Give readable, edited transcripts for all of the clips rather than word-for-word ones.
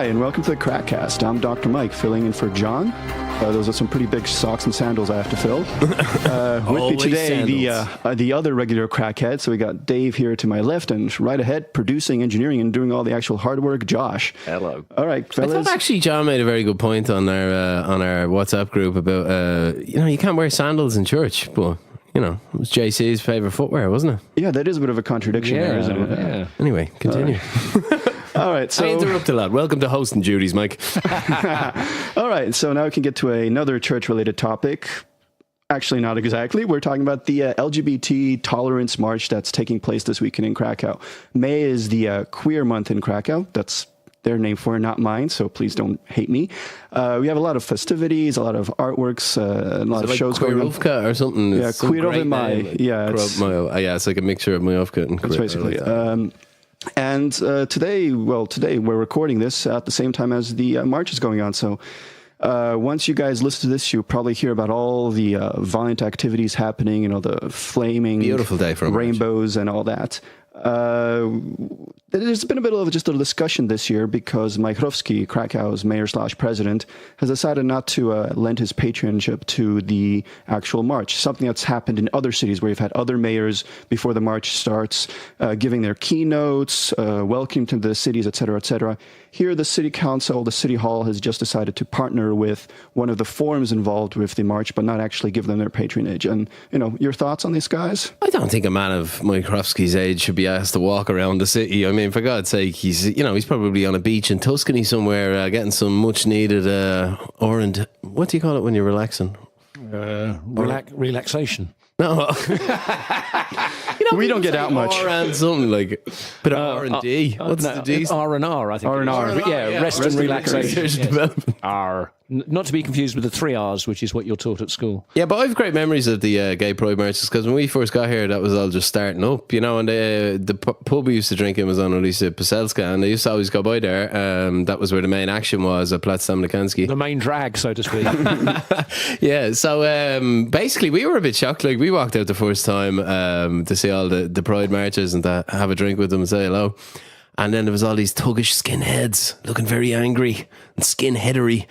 and welcome to the KrakCast. I'm Dr. Mike, filling in for John. Those are some pretty big socks and sandals I have to fill. With me today, the other regular crackhead. So we got Dave here to my left, and right ahead, producing, engineering, and doing all the actual hard work, Josh. Hello. All right, fellas. I thought actually John made a very good point on our WhatsApp group about you can't wear sandals in church, but it was JC's favourite footwear, wasn't it? Yeah, that is a bit of a contradiction there, isn't it? Yeah. Anyway, continue. All right, so I interrupt a lot. Welcome to hosting duties, Mike. All right, so now we can get to another church-related topic. Actually, not exactly. We're talking about the LGBT tolerance march that's taking place this weekend in Krakow. May is the queer month in Krakow. That's their name for it, not mine, so please don't hate me. We have a lot of festivities, a lot of artworks, a lot of shows going on. Queerovka or something. Yeah, Queerovka Mai. Yeah, it's like a mixture of Majovka and Queerovka. That's basically. And today we're recording this at the same time as the march is going on. So once you guys listen to this, you'll probably hear about all the violent activities happening, the flaming beautiful day for rainbows and all that. There's been a bit of just a discussion this year because Majchrowski, Krakow's mayor/president, has decided not to lend his patronship to the actual march, something that's happened in other cities where you've had other mayors before the march starts giving their keynotes, welcoming to the cities, et cetera, et cetera. Here, the city council, the city hall has just decided to partner with one of the forums involved with the march, but not actually give them their patronage. And, your thoughts on these guys? I don't think a man of Majchrowski's age should be asked to walk around the city. I mean, for God's sake, he's probably on a beach in Tuscany somewhere, getting some much needed orange. What do you call it when you're relaxing? Relaxation. No, we don't get out much. R and something like, but R&D. What's the D? R&R, I think. R&R. Yeah, rest and relaxation. Research and development. R. Not to be confused with the 3 R's, which is what you're taught at school. Yeah, but I have great memories of the gay pride marches because when we first got here, that was all just starting up, and the pub we used to drink in was on Ulica Poselska, and they used to always go by there. That was where the main action was at Plac Stamnikanski. The main drag, so to speak. Yeah, so basically we were a bit shocked. Like, we walked out the first time to see all the pride marches and to have a drink with them and say hello. And then there was all these thuggish skinheads looking very angry and skinheadery,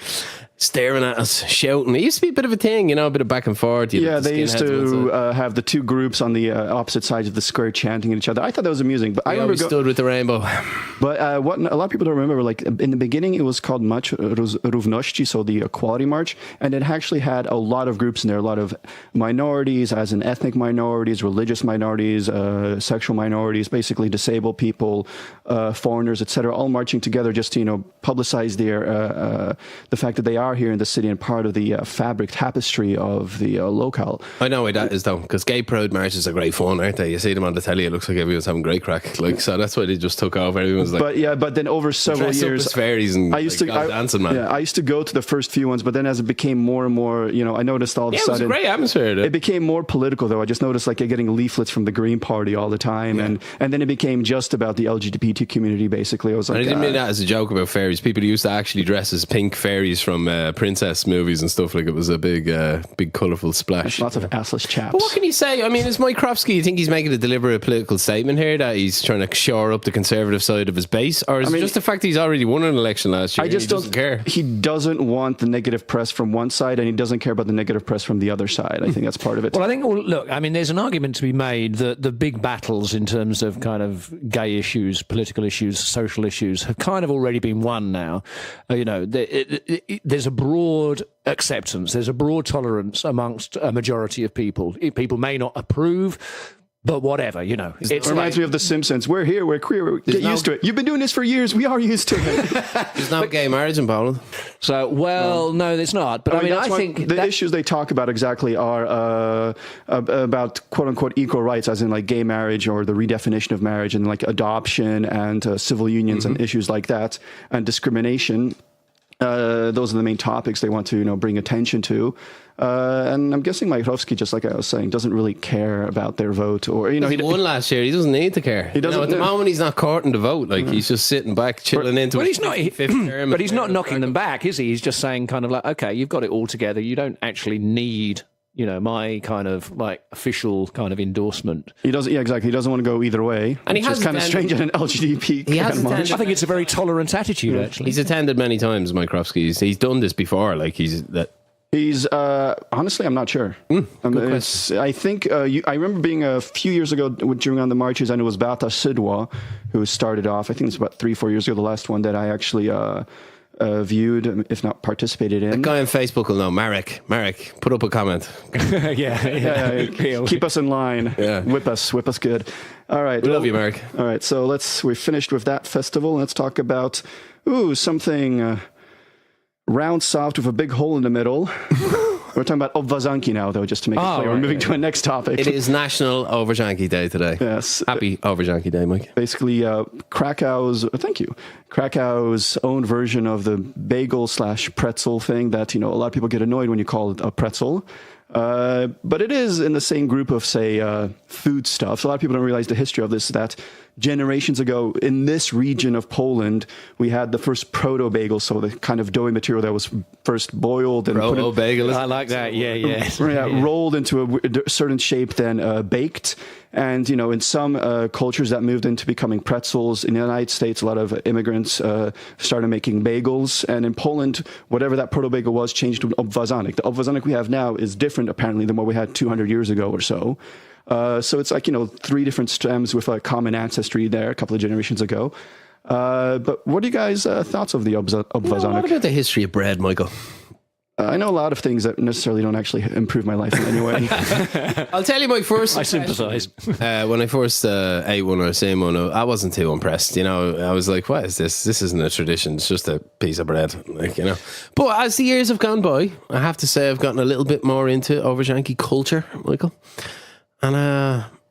staring at us, shouting. It used to be a bit of a thing, a bit of back and forth. Yeah, they used to have the two groups on the opposite sides of the square chanting at each other. I thought that was amusing. But I remember stood with the rainbow. But what a lot of people don't remember, like in the beginning, it was called March Równości, so the Equality March, and it actually had a lot of groups in there, a lot of minorities, as in ethnic minorities, religious minorities, sexual minorities, basically disabled people, foreigners, etc., all marching together just to publicize the fact that they are here in the city and part of the fabric tapestry of the locale. I know why that is though, because gay pride marches are great fun, aren't they? You see them on the telly, it looks like everyone's having great crack. Like, so that's why they just took off. Everyone's like, but then over several years, fairies and I used to dancing, man. Yeah, I used to go to the first few ones, but then as it became more and more, I noticed all of a sudden it was a great atmosphere. It became more political though. I just noticed like getting leaflets from the Green Party all the time, and then it became just about the LGBT community. Basically, I was like, and I didn't mean that as a joke about fairies. People used to actually dress as pink fairies from princess movies and stuff. Like, it was a big colourful splash. Lots of assless chaps. But what can you say? I mean, is Majchrowski, you think he's making a deliberate political statement here that he's trying to shore up the conservative side of his base, or is it just the fact that he's already won an election last year? I just don't care. He doesn't want the negative press from one side, and he doesn't care about the negative press from the other side. I think that's part of it. Well, I think, look, I mean, there's an argument to be made that the big battles in terms of kind of gay issues, political issues, social issues have kind of already been won now. There's a broad acceptance, there's a broad tolerance amongst a majority of people. People may not approve, but whatever, It reminds me of The Simpsons. We're here, we're queer, get used to it. You've been doing this for years, we are used to it. There's no gay marriage in Poland. So, no, there's not. But I think the issues they talk about exactly are about quote unquote equal rights, as in like gay marriage or the redefinition of marriage, and like adoption and civil unions and issues like that, and discrimination. Those are the main topics they want to, bring attention to. And I'm guessing Majchrowski, just like I was saying, doesn't really care about their vote, or he won last year. He doesn't need to care. He doesn't. At the moment, he's not courting the vote. Like, he's just sitting back, chilling into. Well, he's not. But he's not knocking them back, is he? He's just saying, kind of like, okay, you've got it all together. You don't actually need my kind of like official kind of endorsement. He doesn't. Yeah, exactly. He doesn't want to go either way. And he which is kind of strange in an LGBT kind of march. I think it's a very tolerant attitude, actually. He's attended many times, Mike Krovsky. He's done this before. Like he's honestly, I'm not sure. I think I remember being a few years ago during on the marches, and it was Beata Szydło who started off. I think it's about 3-4 years ago, the last one that I actually viewed, if not participated in. A guy on Facebook will know. Marek, put up a comment. Yeah. Keep us in line. Yeah. Whip us good. All right. We love you, Marek. All right. So we're finished with that festival. Let's talk about something round soft with a big hole in the middle. We're talking about obwarzanki now, though, just to make it clear. We're moving to a next topic. It is National Obwarzanki Day today. Yes. Happy Obwarzanki Day, Mike. Basically, Krakow's own version of the bagel/pretzel thing that, a lot of people get annoyed when you call it a pretzel. But it is in the same group of, say, food stuff. So a lot of people don't realize the history of this, that generations ago in this region of Poland, we had the first proto-bagel, so the kind of doughy material that was first boiled and proto-bagel. I like that. Yeah. Rolled into a certain shape, then baked. And, in some cultures that moved into becoming pretzels. In the United States, a lot of immigrants started making bagels. And in Poland, whatever that proto-bagel was changed to obwarzanki. The obwarzanki we have now is different, apparently, than what we had 200 years ago or so. So it's like, 3 different stems with a common ancestry there a couple of generations ago. But what are you guys' thoughts of the obwarzanki? What about the history of bread, Michael? I know a lot of things that necessarily don't actually improve my life in any way. I'll tell you my first. I sympathise. When I first ate one or seen one, I wasn't too impressed. I was like, "What is this? This isn't a tradition. It's just a piece of bread." But as the years have gone by, I have to say I've gotten a little bit more into obwarzanki culture, Michael. And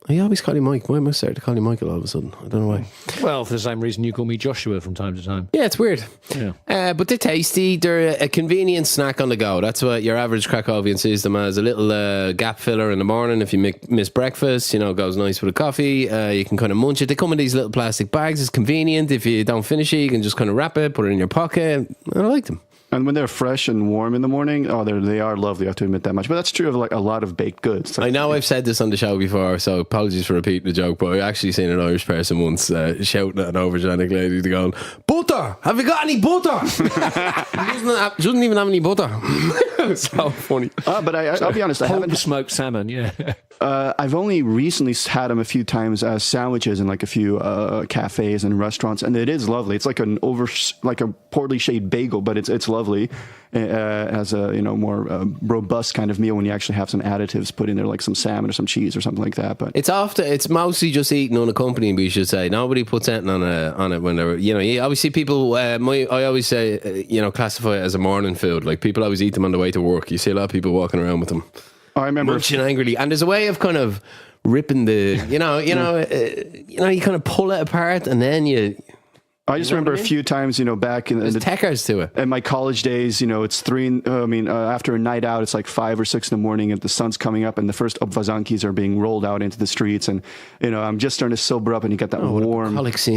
I always call you Mike. Why am I starting to call you Michael all of a sudden? I don't know why. Well, for the same reason you call me Joshua from time to time. Yeah, it's weird. Yeah. But they're tasty. They're a convenient snack on the go. That's what your average Krakowian sees them as. A little gap filler in the morning if you miss breakfast. Goes nice with a coffee. You can kind of munch it. They come in these little plastic bags. It's convenient. If you don't finish it, you can just kind of wrap it, put it in your pocket. I like them. And when they're fresh and warm in the morning, they are lovely. I have to admit that much. But that's true of like a lot of baked goods. I know I've said this on the show before, so apologies for repeating the joke. But I actually seen an Irish person once shouting at an obwarzanki lady to go, "Butter! Have you got any butter?" doesn't even have any butter. It's so funny. But I'll be honest, I haven't smoked salmon. Yeah. I've only recently had them a few times as sandwiches in like a few cafes and restaurants, and it is lovely. It's like a poorly shaped bagel, but it's lovely as a more robust kind of meal when you actually have some additives put in there, like some salmon or some cheese or something like that. But it's mostly just eaten unaccompanied. We should say nobody puts anything on it when they're you always see people. I always say classify it as a morning food. Like people always eat them on the way to work. You see a lot of people walking around with them. I remember munching angrily, and there's a way of kind of ripping the, you kind of pull it apart, and then you. I just remember a few times, back in the techers to it. In my college days, it's after a night out, it's like 5 or 6 in the morning, and the sun's coming up, and the first obwarzankis are being rolled out into the streets, and I'm just starting to sober up, and you get that warm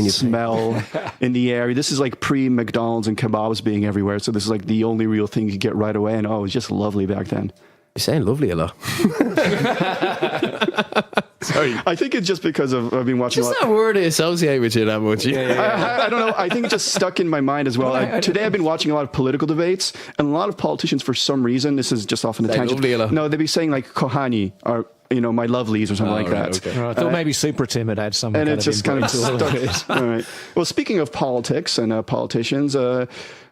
smell in the air. This is like pre McDonald's and kebabs being everywhere, so this is like the only real thing you get right away, and it was just lovely back then. You're saying lovely a lot. Sorry. I think it's just because I've been watching just a lot. Just that word I associate with you that much. Yeah. I don't know. I think it just stuck in my mind as well. Today I've been watching a lot of political debates, and a lot of politicians, for some reason, this is just off on a tangent. No, they'd be saying like kohani or my lovelies or something like that. Okay. I thought maybe Super Tim had some and kind it's just kind of stuck. All right. Well, speaking of politics and politicians,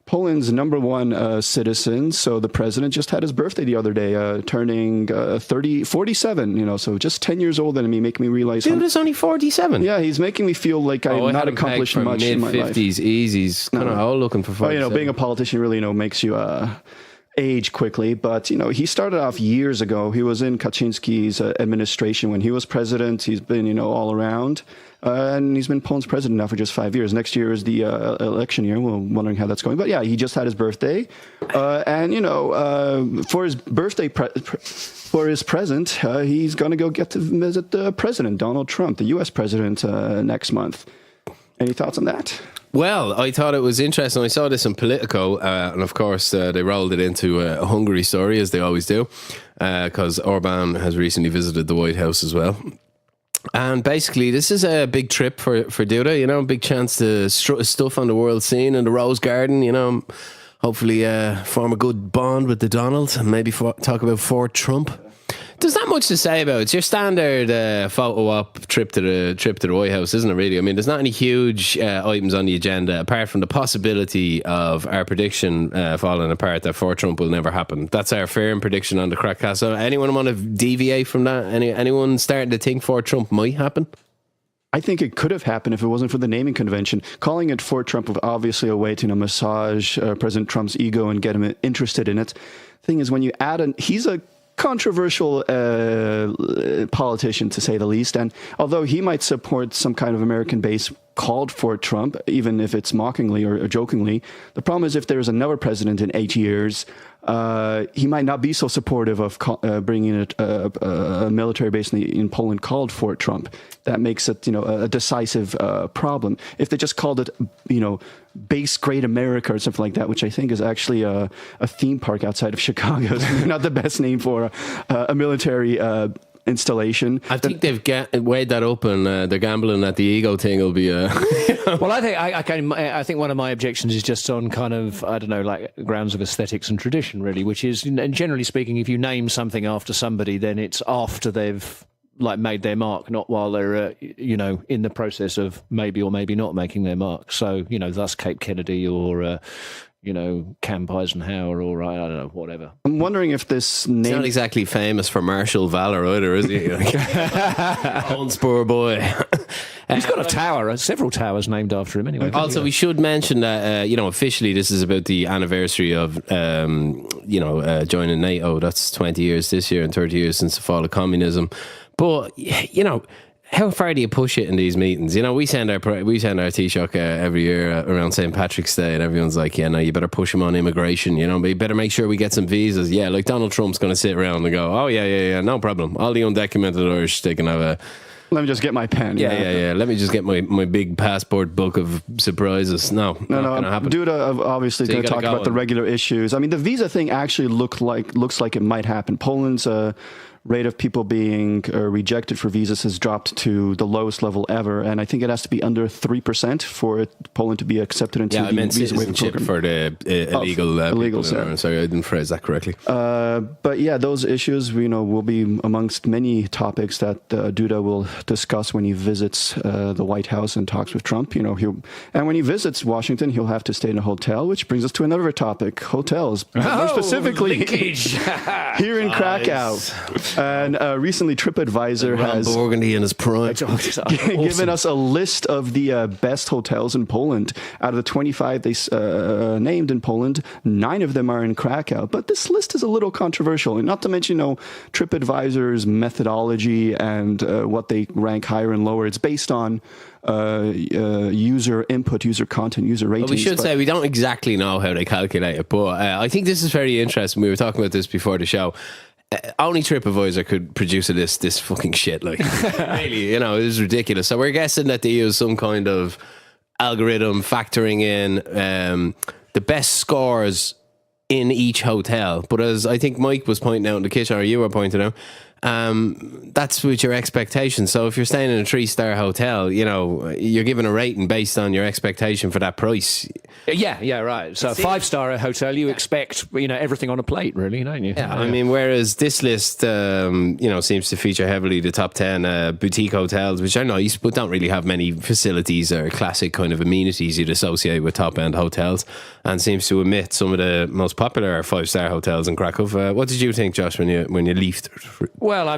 Poland's number one citizen, so the president just had his birthday the other day, turning 47, so just 10 years older than me, making me realize... Dude is only 47? Yeah, he's making me feel like I've not accomplished much in my life. Mid-50s, easy, kind of all looking for 47. Being a politician really, makes you... age quickly, but he started off years ago. He was in Kaczynski's administration when he was president. He's been all around, and he's been Poland's president now for just 5 years. Next year is the election year. We're wondering how that's going, but yeah, he just had his birthday, and for his birthday for his present, he's going to go get to visit the president, Donald Trump, the U.S. president, next month. Any thoughts on that? Well, I thought it was interesting. I saw this in Politico, and of course they rolled it into a Hungary story, as they always do, because Orban has recently visited the White House as well. And basically, this is a big trip for Duda, you know, big chance to strut his stuff on the world scene in the Rose Garden, you know, hopefully form a good bond with the Donald and maybe talk about Fort Trump. There's not much to say about it. It's your standard photo op trip to the White House, isn't it, really? I mean, there's not any huge items on the agenda, apart from the possibility of our prediction falling apart that Fort Trump will never happen. That's our firm prediction on the KrakCast. So anyone want to deviate from that? Anyone starting to think Fort Trump might happen? I think it could have happened if it wasn't for the naming convention. Calling it Fort Trump was obviously a way to massage President Trump's ego and get him interested in it. Thing is, when you add he's a controversial politician, to say the least, and although he might support some kind of American base called Fort Trump, even if it's mockingly or jokingly, the problem is if there's another president in 8 years, he might not be so supportive of bringing a military base in Poland called Fort Trump. That makes it, a decisive problem. If they just called it, Base Great America or something like that, which I think is actually a theme park outside of Chicago, so not the best name for a military installation. I think they've weighed that up, and they're gambling that the ego thing will be. Well, I think one of my objections is just on kind of, I don't know, like grounds of aesthetics and tradition, really, which is, and generally speaking, if you name something after somebody, then it's after they've made their mark, not while they're in the process of maybe or maybe not making their mark. So thus Cape Kennedy or Camp Eisenhower or I don't know, whatever. I'm wondering if this name... He's not exactly famous for martial valor either, is he? Poor boy. He's got a tower, several towers named after him anyway. Also, we should mention that, officially this is about the anniversary of, joining NATO. That's 20 years this year and 30 years since the fall of communism. But, how far do you push it in these meetings? We send our Taoiseach every year around St. Patrick's Day, and everyone's like, yeah, no, you better push him on immigration, but you better make sure we get some visas. Yeah, like Donald Trump's going to sit around and go, oh, yeah, no problem. All the undocumented Irish, they can have a... Let me just get my pen. Yeah. Let me just get my big passport book of surprises. No, not gonna happen. Duda obviously going to talk about the regular issues. I mean, the visa thing actually looks like it might happen. Poland's rate of people being rejected for visas has dropped to the lowest level ever, and I think it has to be under 3% for Poland to be accepted into the visa waiver program. For the illegals. Sorry, I didn't phrase that correctly. But yeah, those issues will be amongst many topics that Duda will discuss when he visits the White House and talks with Trump. And when he visits Washington, he'll have to stay in a hotel, which brings us to another topic: hotels. More specifically, here in Krakow. And recently, TripAdvisor has Burgundy in his prime given us a list of the best hotels in Poland. Out of the 25 they named in Poland, 9 of them are in Krakow. But this list is a little controversial, and not to mention, TripAdvisor's methodology and what they rank higher and lower. It's based on user input, user content, user ratings. Well, we should say we don't exactly know how they calculate it, but I think this is very interesting. We were talking about this before the show. Only TripAdvisor could produce this fucking shit. Really, it is ridiculous. So we're guessing that they use some kind of algorithm factoring in the best scores in each hotel. But as I think Mike was pointing out in the kitchen, or you were pointing out, that's with your expectations. So if you're staying in a 3-star hotel, you're given a rating based on your expectation for that price. Yeah, right. So a 5-star hotel, you expect everything on a plate, really, don't you? Yeah, I mean, whereas this list, seems to feature heavily the top 10 boutique hotels, which are nice, but don't really have many facilities or classic kind of amenities you'd associate with top-end hotels, and seems to omit some of the most popular 5-star hotels in Krakow. What did you think, Josh, when you leafed? Well, I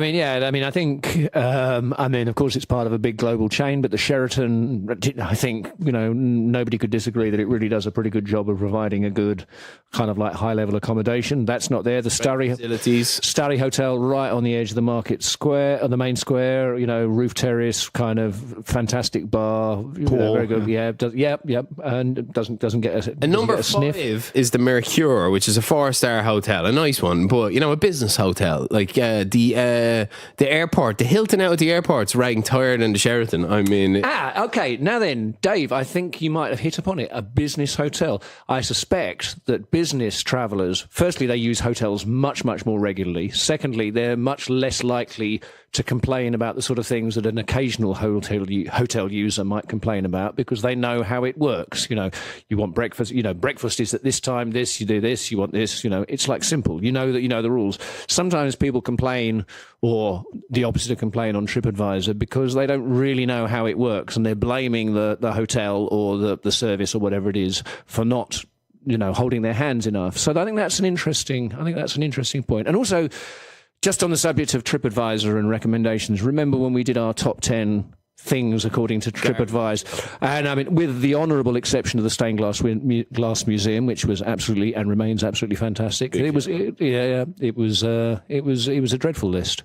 think, of course, it's part of a big global chain, but the Sheraton, I think, nobody could disagree that it really does a pretty good job of providing a good kind of high-level accommodation. That's not there. The Starry Hotel right on the edge of the market square, or the main square, roof terrace, kind of fantastic bar. Pool. Very good. Yeah, and doesn't get a And number 5 sniff. is the Mercure, which is a 4-star hotel, a nice one, but, a business hotel. Like the airport, the Hilton out at the airport's ranked higher than the Sheraton. I mean, okay. Now then, Dave, I think you might have hit upon it. A business hotel. I suspect that business travellers, firstly, they use hotels much, much more regularly. Secondly, they're much less likely to complain about the sort of things that an occasional hotel user might complain about, because they know how it works. You know, you want breakfast, breakfast is at this time, this, you do this, you want this, it's like simple. You know that you know the rules. Sometimes people complain, or the opposite of complain, on TripAdvisor because they don't really know how it works, and they're blaming the hotel or the service or whatever it is for not, holding their hands enough. So I think that's an interesting point. And also, just on the subject of TripAdvisor and recommendations, remember when we did our top 10 things according to TripAdvisor? And I mean, with the honourable exception of the Stained Glass Museum, which was absolutely and remains absolutely fantastic, it was a dreadful list.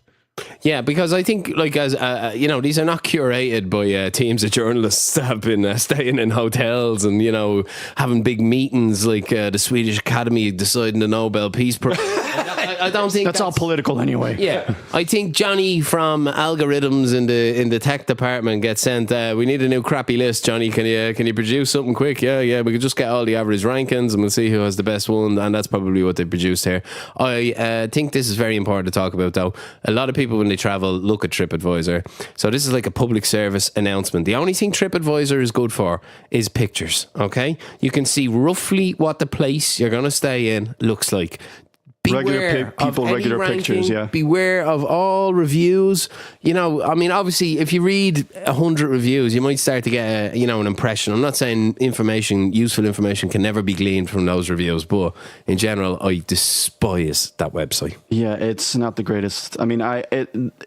Yeah, because I think, as these are not curated by teams of journalists that have been staying in hotels and having big meetings like the Swedish Academy deciding the Nobel Peace Prize. I don't think that's all political anyway. Yeah, I think Johnny from algorithms in the tech department gets sent. We need a new crappy list, Johnny. Can you produce something quick? Yeah. We could just get all the average rankings and we'll see who has the best one. And that's probably what they produced here. I think this is very important to talk about, though. A lot of people when they travel look at TripAdvisor. So this is like a public service announcement. The only thing TripAdvisor is good for is pictures. Okay, you can see roughly what the place you're going to stay in looks like. Regular people, regular pictures, yeah. Beware of all reviews. Obviously, if you read 100 reviews, you might start to get an impression. I'm not saying useful information can never be gleaned from those reviews, but in general, I despise that website. Yeah, it's not the greatest. I mean,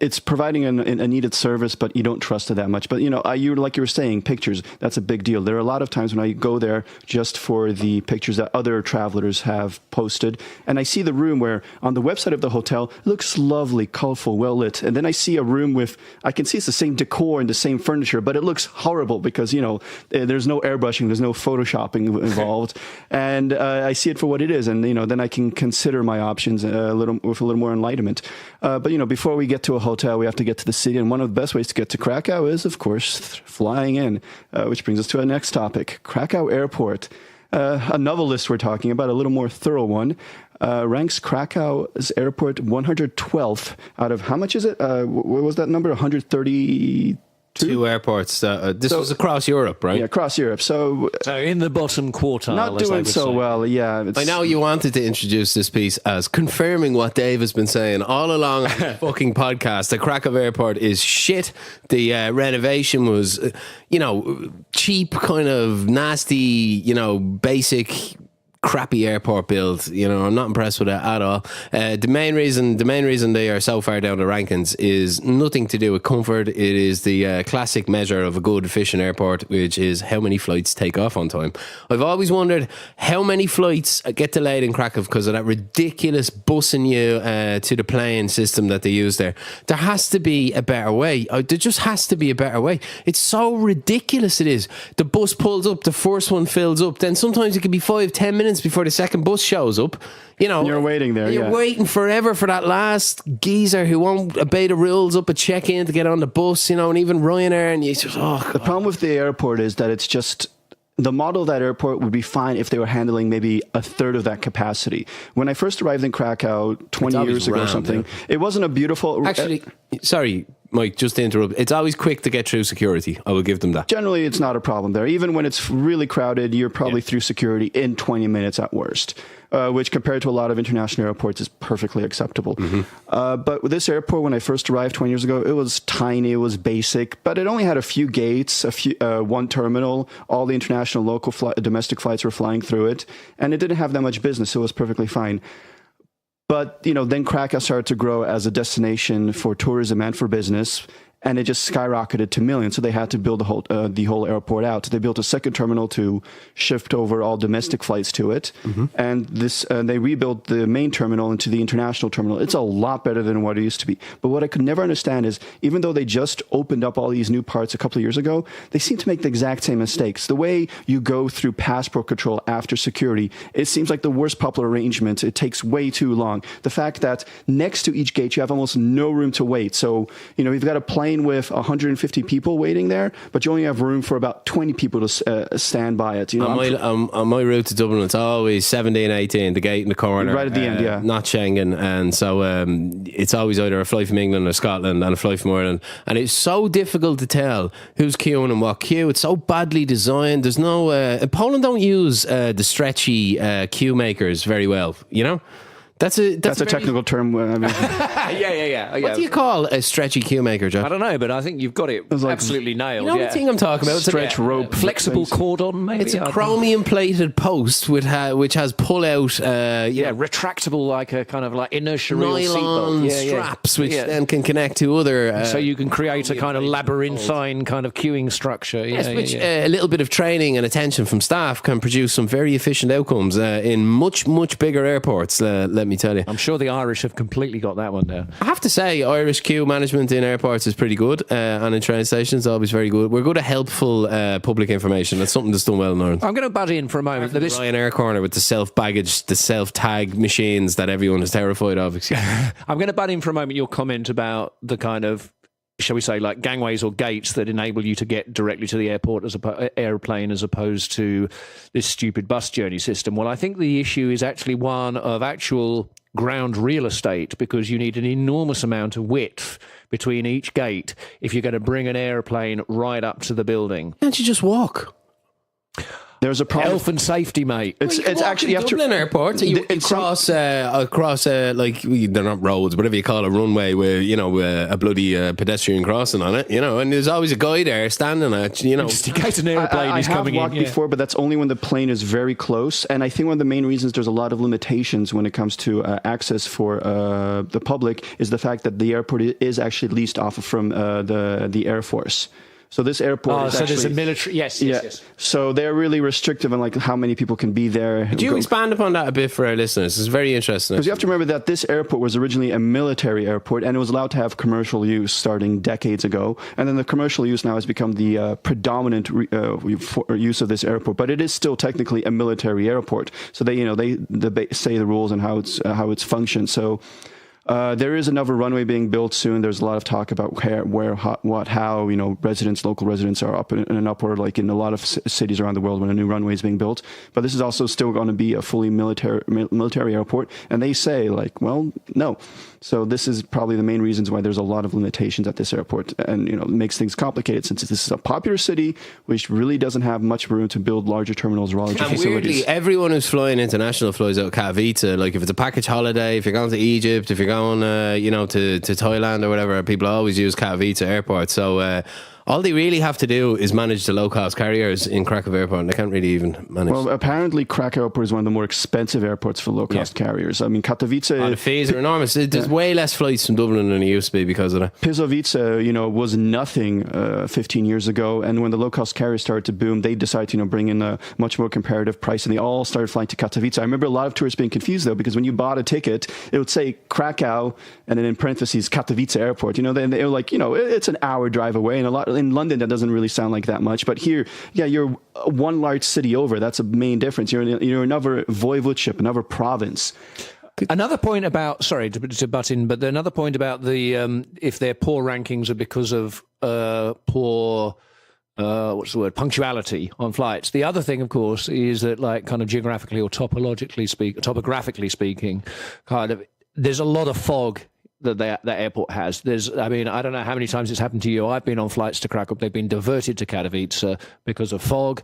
it's providing a needed service, but you don't trust it that much. But like you were saying, pictures, that's a big deal. There are a lot of times when I go there just for the pictures that other travelers have posted, and I see the room where on the website of the hotel it looks lovely, colorful, well lit, and then I see a room I can see it's the same decor and the same furniture, but it looks horrible because there's no airbrushing, there's no photoshopping involved, and I see it for what it is, and then I can consider my options with a little more enlightenment. But before we get to a hotel, we have to get to the city, and one of the best ways to get to Krakow is, of course, flying in, which brings us to our next topic: Krakow Airport. A novelist we're talking about, a little more thorough one, ranks Krakow's airport 112th out of, how much is it? What was that number? 132? Two airports. This was across Europe, right? Yeah, across Europe. So in the bottom quartile. Not doing so well, yeah. I know you wanted to introduce this piece as confirming what Dave has been saying all along on the fucking podcast. The Krakow airport is shit. The renovation was, cheap, kind of nasty, basic, crappy airport build. I'm not impressed with it at all. The main reason they are so far down the rankings is nothing to do with comfort. It is the classic measure of a good, efficient airport, which is how many flights take off on time. I've always wondered how many flights get delayed in Krakow because of that ridiculous bussing you to the plane system that they use there. There has to be a better way. There just has to be a better way. It's so ridiculous it is. The bus pulls up, the first one fills up, then sometimes it can be 5-10 minutes before the second bus shows up. You're waiting there. You're waiting forever for that last geezer who won't obey the rules up at check-in to get on the bus, and even Ryanair, and you just, The problem with the airport is that it's just, the model of that airport would be fine if they were handling maybe a third of that capacity. When I first arrived in Krakow 20 years ago or something, it wasn't a beautiful... Actually, sorry, Mike, just to interrupt, it's always quick to get through security. I will give them that. Generally, it's not a problem there. Even when it's really crowded, you're probably through security in 20 minutes at worst, which compared to a lot of international airports is perfectly acceptable. Mm-hmm. But with this airport, when I first arrived 20 years ago, it was tiny, it was basic, but it only had a few gates, one terminal. All the international domestic flights were flying through it, and it didn't have that much business, so it was perfectly fine. But, then Krakow started to grow as a destination for tourism and for business. and it just skyrocketed to millions. So they had to build the whole airport out. They built a second terminal to shift over all domestic flights to it, and they rebuilt the main terminal into the international terminal. It's a lot better than what it used to be. But what I could never understand is, even though they just opened up all these new parts a couple of years ago, they seem to make the exact same mistakes. The way you go through passport control after security, it seems like the worst popular arrangement. It takes way too long. The fact that next to each gate you have almost no room to wait. So you've got a plane with 150 people waiting there, but you only have room for about 20 people to stand by it. On my route to Dublin, it's always 17, 18, the gate in the corner. Right at the end, yeah. Not Schengen. And so it's always either a flight from England or Scotland and a flight from Ireland. And it's so difficult to tell who's queuing and what queue. It's so badly designed. There's no... Poland don't use the stretchy queue makers very well, That's a technical term. Yeah. What do you call a stretchy queue maker, Joe? I don't know, but I think you've got it absolutely nailed. You know the thing I'm talking about? Stretch rope. Flexible cordon, maybe? It's a chromium-plated post which has pull-out... retractable, like a kind of like inertia nylon straps, which then can connect to other... so you can create a kind of labyrinthine kind of queuing structure. A little bit of training and attention from staff can produce some very efficient outcomes in much, much bigger airports, let me tell you. I'm sure the Irish have completely got that one down. I have to say, Irish queue management in airports is pretty good, and in train stations, always very good. We're good at helpful public information. That's something that's done well in Ireland. I'm going to butt in for a moment. The Ryanair corner with the self-baggage, the self-tag machines that everyone is terrified of. I'm going to butt in for a moment your comment about the kind of, shall we say, like gangways or gates that enable you to get directly to the airport airplane as opposed to this stupid bus journey system. Well, I think the issue is actually one of actual ground real estate, because you need an enormous amount of width between each gate if you're going to bring an airplane right up to the building. Can't you just walk? There's a problem. Health and safety, mate. It's actually in Dublin Airport. You cross like they're not roads, whatever you call a runway with a bloody pedestrian crossing on it. And there's always a guy there standing at just in case an airplane is coming in. I have walked before, but that's only when the plane is very close. And I think one of the main reasons there's a lot of limitations when it comes to access for the public is the fact that the airport is actually leased off from the Air Force. So this airport is there's a military... Yes. So they're really restrictive on how many people can be there. Could you expand upon that a bit for our listeners? It's very interesting. Because you have to remember that this airport was originally a military airport, and it was allowed to have commercial use starting decades ago. And then the commercial use now has become the predominant use of this airport. But it is still technically a military airport. So they say the rules and how it's functioned. So... there is another runway being built soon. There's a lot of talk about how local residents are up in an upward, like in a lot of cities around the world when a new runway is being built. But this is also still going to be a fully military airport. And they say no. So this is probably the main reasons why there's a lot of limitations at this airport. And, it makes things complicated since this is a popular city, which really doesn't have much room to build larger terminals or larger facilities. Weirdly, everyone who's flying international flies out of Katowice. Like if it's a package holiday, if you're going to Egypt, if you're going, to Thailand or whatever, people always use Katowice Airport. So all they really have to do is manage the low-cost carriers in Krakow Airport, and they can't really even manage. Well, apparently Krakow Airport is one of the more expensive airports for low-cost carriers. I mean, Katowice... the fees are enormous. There's way less flights from Dublin than it used to be because of that. Pisowice, was nothing 15 years ago, and when the low-cost carriers started to boom, they decided to bring in a much more comparative price, and they all started flying to Katowice. I remember a lot of tourists being confused, though, because when you bought a ticket, it would say Krakow, and then in parentheses, Katowice Airport. They were like, it's an hour drive away, and in London, that doesn't really sound like that much. But here, you're one large city over. That's a main difference. You're another voivodeship, another province. Another point about, sorry to butt in, but another point about the if their poor rankings are because of poor punctuality on flights. The other thing, of course, is that kind of geographically or topographically speaking, there's a lot of fog that airport has. I don't know how many times it's happened to you. I've been on flights to Krakow. They've been diverted to Katowice because of fog,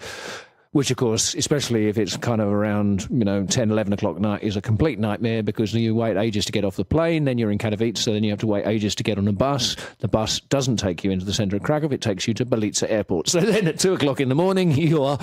which, of course, especially if it's kind of around 10, 11 o'clock at night, is a complete nightmare because you wait ages to get off the plane, then you're in Katowice, then you have to wait ages to get on a bus. The bus doesn't take you into the centre of Krakow. It takes you to Balice Airport. So then at 2 o'clock in the morning, you are,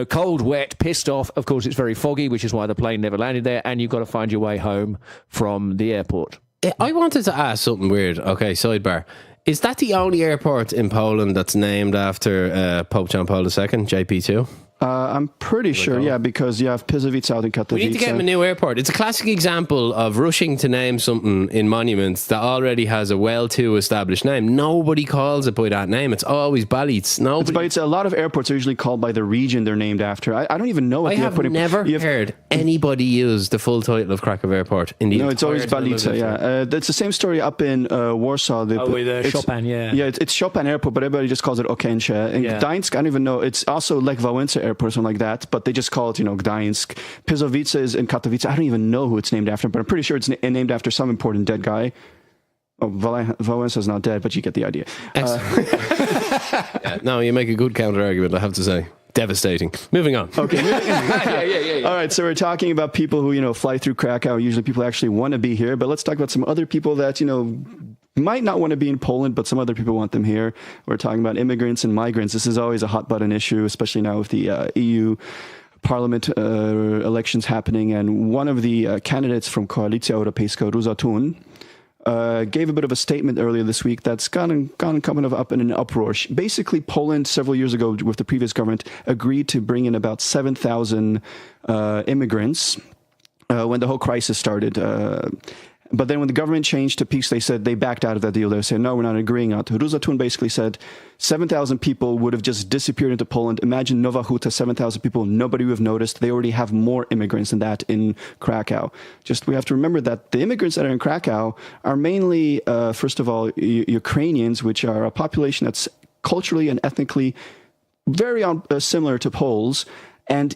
cold, wet, pissed off. Of course, it's very foggy, which is why the plane never landed there, and you've got to find your way home from the airport. I wanted to ask something weird. Okay, sidebar. Is that the only airport in Poland that's named after Pope John Paul II, JP2? I'm pretty sure, yeah, because you have Pizowice out in Katowice. We need to get him a new airport. It's a classic example of rushing to name something in monuments that already has a too established name. Nobody calls it by that name. It's always Balic. But a lot of airports are usually called by the region they're named after. I don't even know what I have never heard anybody use the full title of Krakow Airport in the it's always Balice, yeah. It's the same story up in Warsaw. With Chopin, yeah. Yeah, it's Chopin Airport, but everybody just calls it Okęcie. In Gdańsk, I don't even know. It's also Lech Wałęsa Airport or something like that, but they just call it, Gdańsk. Pizowice is in Katowice. I don't even know who it's named after, but I'm pretty sure it's named after some important dead guy. Oh, Wałęsa's not dead, but you get the idea. No, you make a good counter argument, I have to say. Devastating. Moving on. Okay. Yeah. All right. So we're talking about people who, fly through Krakow. Usually people actually want to be here, but let's talk about some other people that, might not want to be in Poland, but some other people want them here. We're talking about immigrants and migrants. This is always a hot button issue, especially now with the EU Parliament elections happening. And one of the candidates from Koalicja Europejska, Róża Thun, gave a bit of a statement earlier this week that's gone coming up in an uproar. Basically, Poland, several years ago with the previous government, agreed to bring in about 7,000 immigrants when the whole crisis started. But then when the government changed to peace, they backed out of that deal. They said, no, we're not agreeing on it. Róża Thun basically said 7,000 people would have just disappeared into Poland. Imagine Nowa Huta, 7,000 people, nobody would have noticed. They already have more immigrants than that in Krakow. We have to remember that the immigrants that are in Krakow are mainly, first of all, Ukrainians, which are a population that's culturally and ethnically very similar to Poles. And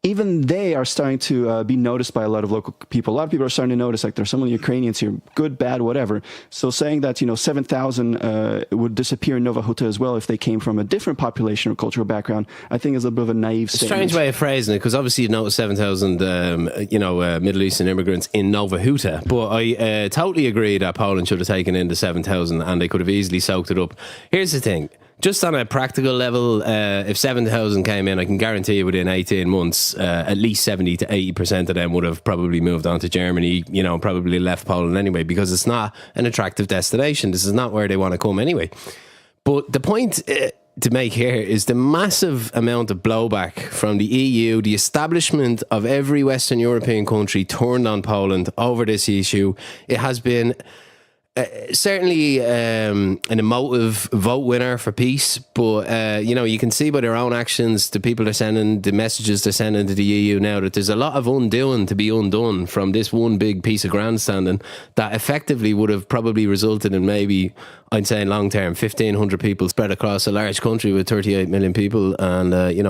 even they are starting to be noticed by a lot of local people. A lot of people are starting to notice, like, there's some of the Ukrainians here, good, bad, whatever. So saying that, 7,000 would disappear in Nowa Huta as well if they came from a different population or cultural background, I think is a bit of a naive statement. Strange way of phrasing it, because obviously you notice 7,000, Middle Eastern immigrants in Nowa Huta. But I totally agree that Poland should have taken in the 7,000 and they could have easily soaked it up. Here's the thing. Just on a practical level, if 7,000 came in, I can guarantee you within 18 months, at least 70 to 80% of them would have probably moved on to Germany, probably left Poland anyway, because it's not an attractive destination. This is not where they want to come anyway. But the point to make here is the massive amount of blowback from the EU, the establishment of every Western European country turned on Poland over this issue. It has been certainly an emotive vote winner for peace, but you can see by their own actions, the people they're sending, the messages they're sending to the EU now, that there's a lot of undoing to be undone from this one big piece of grandstanding that effectively would have probably resulted in maybe, I'd say in long term, 1,500 people spread across a large country with 38 million people and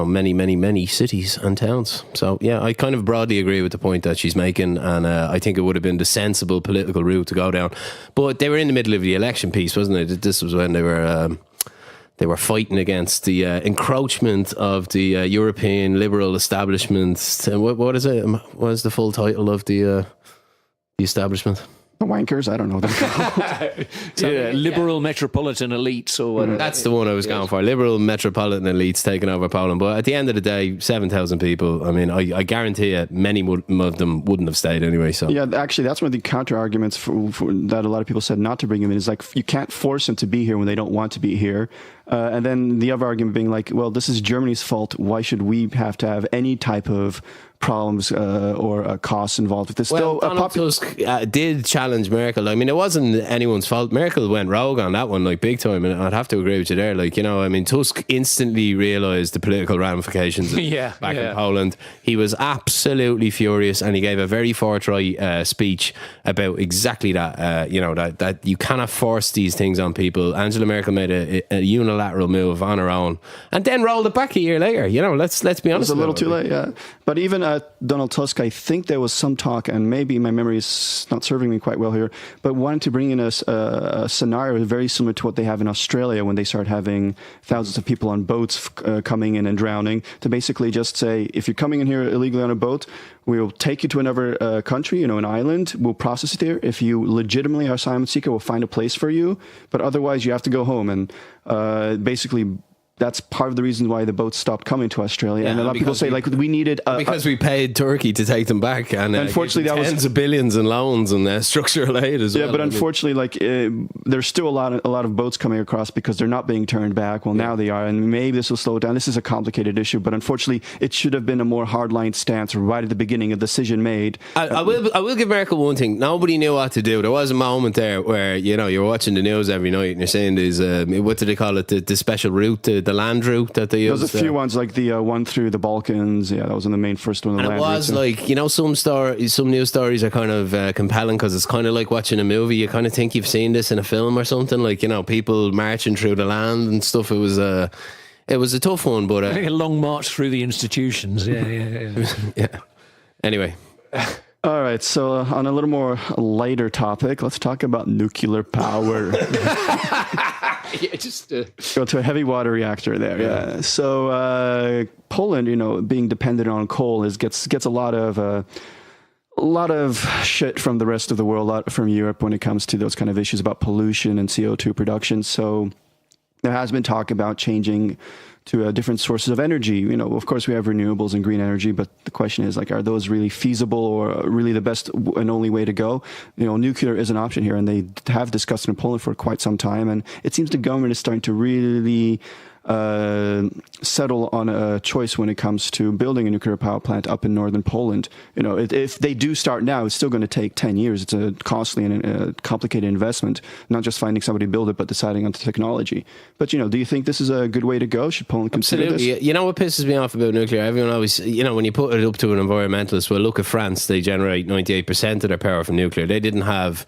many, many, many cities and towns. So yeah, I kind of broadly agree with the point that she's making, and I think it would have been the sensible political route to go down. But they were in the middle of the election piece, wasn't it? This was when they were fighting against the encroachment of the European liberal establishment. What is it? What is the full title of the establishment? The wankers, I don't know. Liberal metropolitan elites or whatever. That's the one I was going for. Liberal metropolitan elites taking over Poland. But at the end of the day, 7,000 people, I mean, I guarantee you many of them wouldn't have stayed anyway. So yeah, actually, that's one of the counter arguments for that a lot of people said not to bring them in, is like, you can't force them to be here when they don't want to be here. And then the other argument being like, well, this is Germany's fault. Why should we have to have any type of problems or costs involved with this? Well, Donald Tusk did challenge Merkel. I mean, it wasn't anyone's fault. Merkel went rogue on that one, like, big time, and I'd have to agree with you there. Like, Tusk instantly realised the political ramifications back in Poland. He was absolutely furious, and he gave a very forthright speech about exactly that. That you cannot force these things on people. Angela Merkel made a unilateral move on her own, and then rolled it back a year later. Let's be honest. It was a little too late, yeah. But even Donald Tusk, I think there was some talk, and maybe my memory is not serving me quite well here, but wanted to bring in a scenario very similar to what they have in Australia when they start having thousands of people on boats coming in and drowning, to basically just say, if you're coming in here illegally on a boat, we'll take you to another country, an island, we'll process it there. If you legitimately are asylum seeker, we'll find a place for you, but otherwise you have to go home. And basically that's part of the reason why the boats stopped coming to Australia. And a lot of people say, we needed... because we paid Turkey to take them back. And unfortunately, that was... tens of billions in loans and structural aid as well. Yeah, but unfortunately, there's still a lot of boats coming across because they're not being turned back. Well, now they are, and maybe this will slow down. This is a complicated issue, but unfortunately, it should have been a more hardline stance right at the beginning, a decision made. I will give Merkel one thing. Nobody knew what to do. There was a moment there where, you're watching the news every night and you're saying there's, what do they call it, the special route, the land route that they use. There's a few ones, like the one through the Balkans. Yeah, that was in the main first one. And it was some news stories are kind of compelling because it's kind of like watching a movie. You kind of think you've seen this in a film or something, like, people marching through the land and stuff. It was a tough one, but a long march through the institutions. Yeah. Anyway. All right, so on a little more lighter topic, let's talk about nuclear power. Go to a heavy water reactor there. Yeah. So Poland, being dependent on coal gets a lot of shit from the rest of the world, a lot from Europe when it comes to those kind of issues about pollution and CO2 production. So there has been talk about changing to different sources of energy. Of course, we have renewables and green energy, but the question is, are those really feasible or really the best and only way to go? Nuclear is an option here, and they have discussed it in Poland for quite some time, and it seems the government is starting to really settle on a choice when it comes to building a nuclear power plant up in northern Poland. If they do start now, it's still going to take 10 years. It's a costly and a complicated investment, not just finding somebody to build it, but deciding on the technology. But, do you think this is a good way to go? Should Poland consider this? You know what pisses me off about nuclear? Everyone always, when you put it up to an environmentalist, well, look at France. They generate 98% of their power from nuclear. They didn't have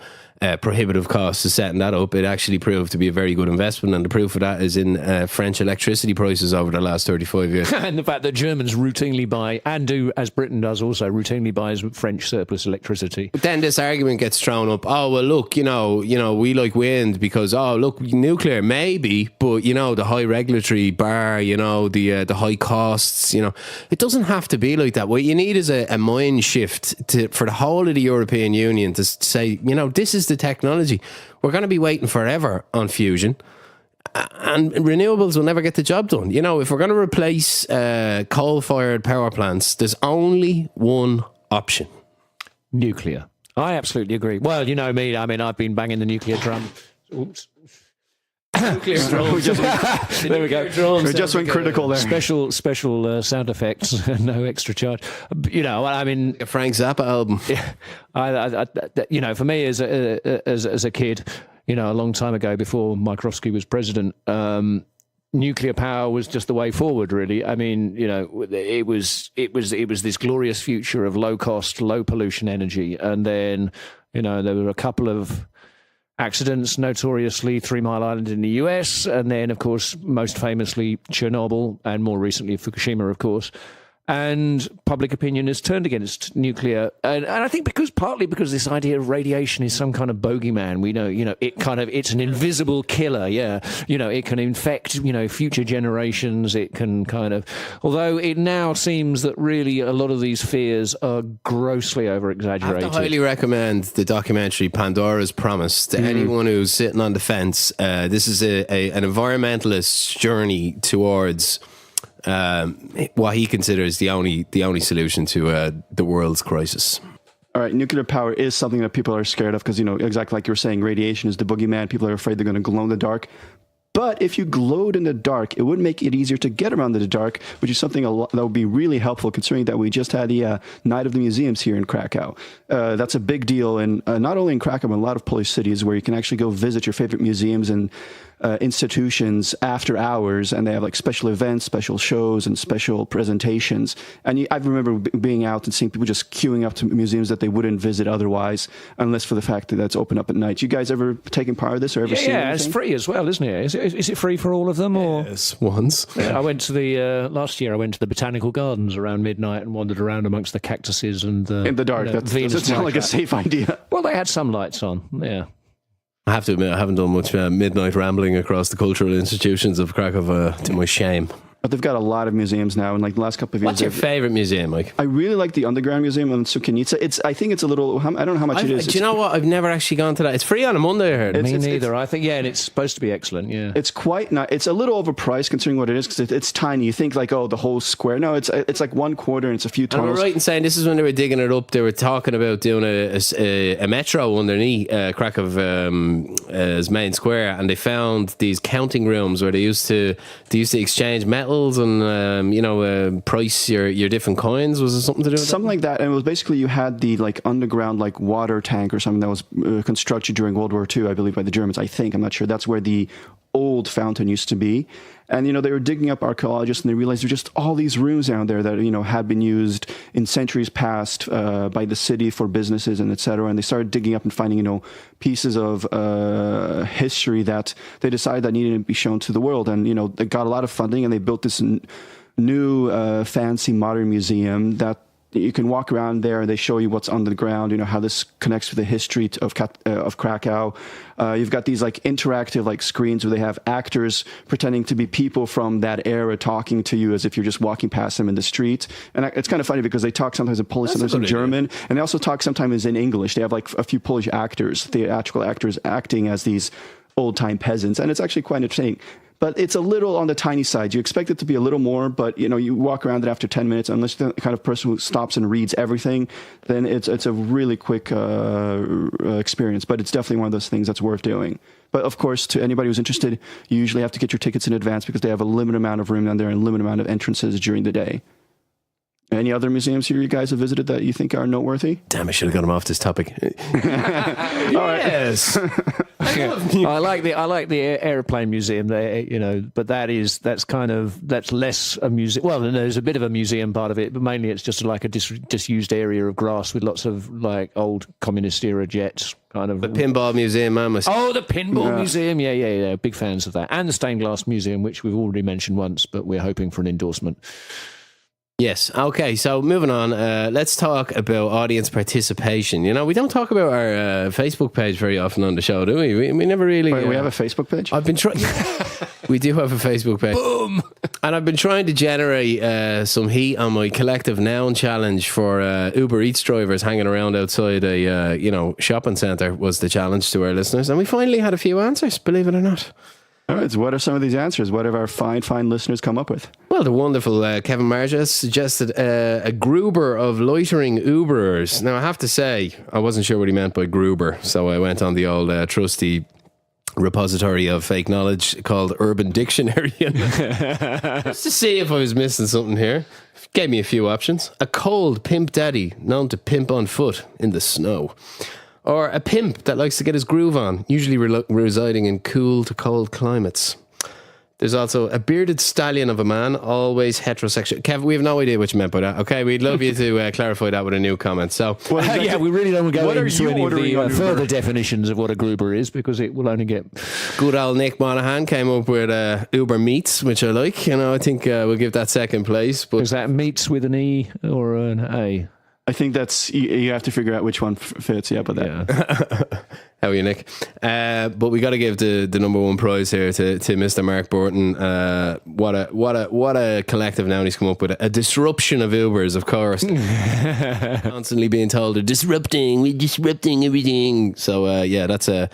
prohibitive costs of setting that up. It actually proved to be a very good investment, and the proof of that is in French electricity prices over the last 35 years. And the fact that Germans routinely buy, and do, as Britain does also, routinely buys French surplus electricity. But then this argument gets thrown up, oh, well, look, we like wind because, oh, look, nuclear, maybe, but, the high regulatory bar, the high costs, it doesn't have to be like that. What you need is a mind shift for the whole of the European Union to say, this is the technology. We're going to be waiting forever on fusion, and renewables will never get the job done. If we're going to replace coal-fired power plants, there's only one option: nuclear. I absolutely agree. Well, you know me. I mean, I've been banging the nuclear drum. Oops. Nuclear drones. There we go. We just went critical there. Special sound effects, no extra charge. I mean, a Frank Zappa album. I for me as a kid, a long time ago before Microwski was president, nuclear power was just the way forward. Really, I mean, it was this glorious future of low cost, low pollution energy, and then there were a couple of accidents, notoriously 3 Mile Island in the US, and then, of course, most famously Chernobyl, and more recently Fukushima, of course. And public opinion has turned against nuclear, and I think partly because this idea of radiation is some kind of bogeyman. We know, it's an invisible killer. Yeah, it can infect, future generations. It can although it now seems that really a lot of these fears are grossly over-exaggerated. I have to highly recommend the documentary Pandora's Promise to anyone who's sitting on the fence. This is an environmentalist's journey towards what he considers the only solution to the world's crisis. All right, nuclear power is something that people are scared of because, exactly like you were saying, radiation is the boogeyman. People are afraid they're going to glow in the dark. But if you glowed in the dark, it would make it easier to get around in the dark, which is something that would be really helpful considering that we just had the Night of the Museums here in Krakow. That's a big deal, and not only in Krakow, but in a lot of Polish cities where you can actually go visit your favorite museums and institutions after hours, and they have special events, special shows, and special presentations. And I remember being out and seeing people just queuing up to museums that they wouldn't visit otherwise, unless for the fact that that's open up at night. You guys ever taken part of this or ever seen anything? Yeah, it's free as well, isn't it? Is it free for all of them? Or? Yes, once. I went to last year I went to the Botanical Gardens around midnight and wandered around amongst the cactuses and in the dark. That doesn't sound like a safe idea. Well, they had some lights on, yeah. I have to admit, I haven't done much midnight rambling across the cultural institutions of Krakow, to my shame. But they've got a lot of museums now, and like the last couple of years. What's your favorite museum, Mike? I really like the Underground Museum in Sukanica. I think it's a little. I don't know how much it is. Do you know what? I've never actually gone to that. It's free on a Monday, I heard. Me neither. I think, and it's supposed to be excellent. Yeah, it's quite not. It's a little overpriced considering what it is because it's tiny. You think like, oh, the whole square. No, it's like 1/4, and it's a few tunnels. Am I right in saying this is when they were digging it up? They were talking about doing a metro underneath Krakow's main square, and they found these counting rooms where they used to exchange metals and price your different coins. Was it something to do with something like that? And it was basically you had the like underground like water tank or something that was constructed during World War II, I believe, by the Germans. I think, I'm not sure. That's where the old fountain used to be. And, they were digging up archaeologists and they realized there's just all these rooms down there that, had been used in centuries past by the city for businesses and et cetera. And they started digging up and finding, pieces of history that they decided that needed to be shown to the world. And, they got a lot of funding and they built this new fancy modern museum that you can walk around there and they show you what's under the ground, how this connects with the history of Krakow. You've got these like interactive like screens where they have actors pretending to be people from that era talking to you as if you're just walking past them in the street. And it's kind of funny because they talk sometimes in Polish, sometimes in German, and they also talk sometimes in English. They have like a few Polish actors, theatrical actors acting as these old-time peasants, and it's actually quite entertaining. But it's a little on the tiny side. You expect it to be a little more, but you walk around it after 10 minutes. Unless you're the kind of person who stops and reads everything, then it's a really quick experience. But it's definitely one of those things that's worth doing. But of course, to anybody who's interested, you usually have to get your tickets in advance because they have a limited amount of room down there and a limited amount of entrances during the day. Any other museums here you guys have visited that you think are noteworthy? Damn, I should have got him off this topic. Yes. I like the airplane museum there, but that's less a museum. Well, there's a bit of a museum part of it, but mainly it's just like a disused area of grass with lots of like old communist era jets. Kind of the pinball museum, man. Oh, the pinball museum. Yeah. Big fans of that. And the stained glass museum, which we've already mentioned once, but we're hoping for an endorsement. Yes. Okay. So moving on, let's talk about audience participation. We don't talk about our Facebook page very often on the show, do we? We never really. Wait, we have a Facebook page? I've been trying. We do have a Facebook page. Boom! And I've been trying to generate some heat on my collective noun challenge for Uber Eats drivers hanging around outside a shopping centre was the challenge to our listeners, and we finally had a few answers. Believe it or not. All right, so what are some of these answers? What have our fine listeners come up with? Well, the wonderful Kevin Marja suggested a Gruber of loitering Uberers. Now, I have to say, I wasn't sure what he meant by Gruber, so I went on the old trusty repository of fake knowledge called Urban Dictionary just to see if I was missing something here. Gave me a few options. A cold pimp daddy known to pimp on foot in the snow. Or a pimp that likes to get his groove on, usually residing in cool to cold climates. There's also a bearded stallion of a man, always heterosexual. Kev, we have no idea what you meant by that. Okay, we'd love you to clarify that with a new comment. So, we really don't go into any of the further definitions of what a Gruber is because it will only get. Good old Nick Monaghan came up with Uber Meats, which I like. I think we'll give that second place. But is that meats with an E or an A? I think that's you have to figure out which one fits. Yeah, but that. Yeah. How are you, Nick? But we got to give the number one prize here to Mr. Mark Burton. What a collective noun he's come up with. A disruption of Ubers, of course. Constantly being told we're disrupting everything. So that's a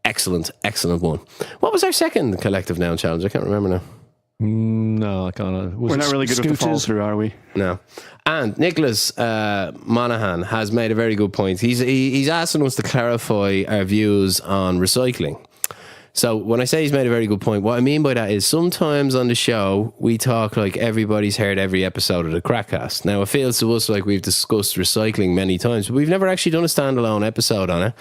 excellent one. What was our second collective noun challenge? I can't remember now. No, I can't. We're not really good with the follow through, are we? No. And Nicholas Monaghan has made a very good point. He's asking us to clarify our views on recycling. So when I say he's made a very good point, what I mean by that is sometimes on the show we talk like everybody's heard every episode of the KrakCast. Now it feels to us like we've discussed recycling many times, but we've never actually done a standalone episode on it.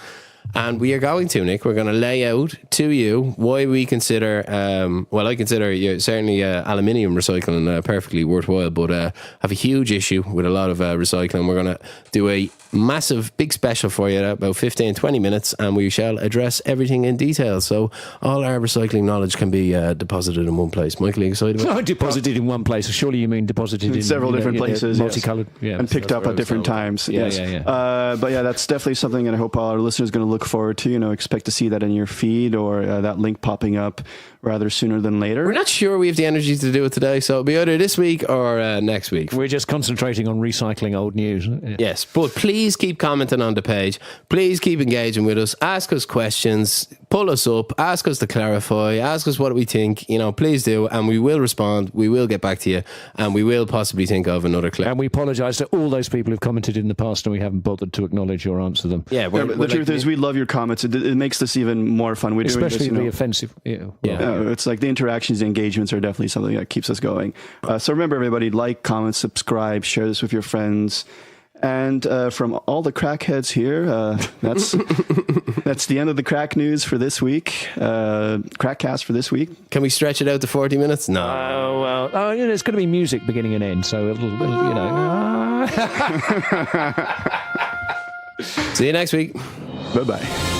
And we are going to, Nick, we're going to lay out to you why we consider, I consider certainly aluminium recycling perfectly worthwhile, but have a huge issue with a lot of recycling. We're going to do a massive, big special for you in about 15-20 minutes, and we shall address everything in detail. So all our recycling knowledge can be deposited in one place. Michael, are you excited about that? Deposited in one place. Surely you mean deposited in several different places, multicoloured, and picked up at different times. Yeah. But that's definitely something that I hope all our listeners are going to look forward to. Expect to see that in your feed or that link popping up rather sooner than later. We're not sure we have the energy to do it today, so it'll be either this week or next week. We're just concentrating on recycling old news. Yeah. Yes, but please keep commenting on the page. Please keep engaging with us. Ask us questions. Pull us up. Ask us to clarify. Ask us what we think. Please do, and we will respond. We will get back to you, and we will possibly think of another clip. And we apologise to all those people who've commented in the past and we haven't bothered to acknowledge or answer them. Yeah, but the truth is, we love your comments. It makes this even more fun. We're especially doing this, the offensive. It's like the interactions, the engagements are definitely something that keeps us going. So remember, everybody, like, comment, subscribe, share this with your friends. And from all the crackheads here, that's the end of the crack news for this week. KrakCast for this week. Can we stretch it out to 40 minutes? No. There's going to be music beginning and end, so it'll See you next week. Bye-bye.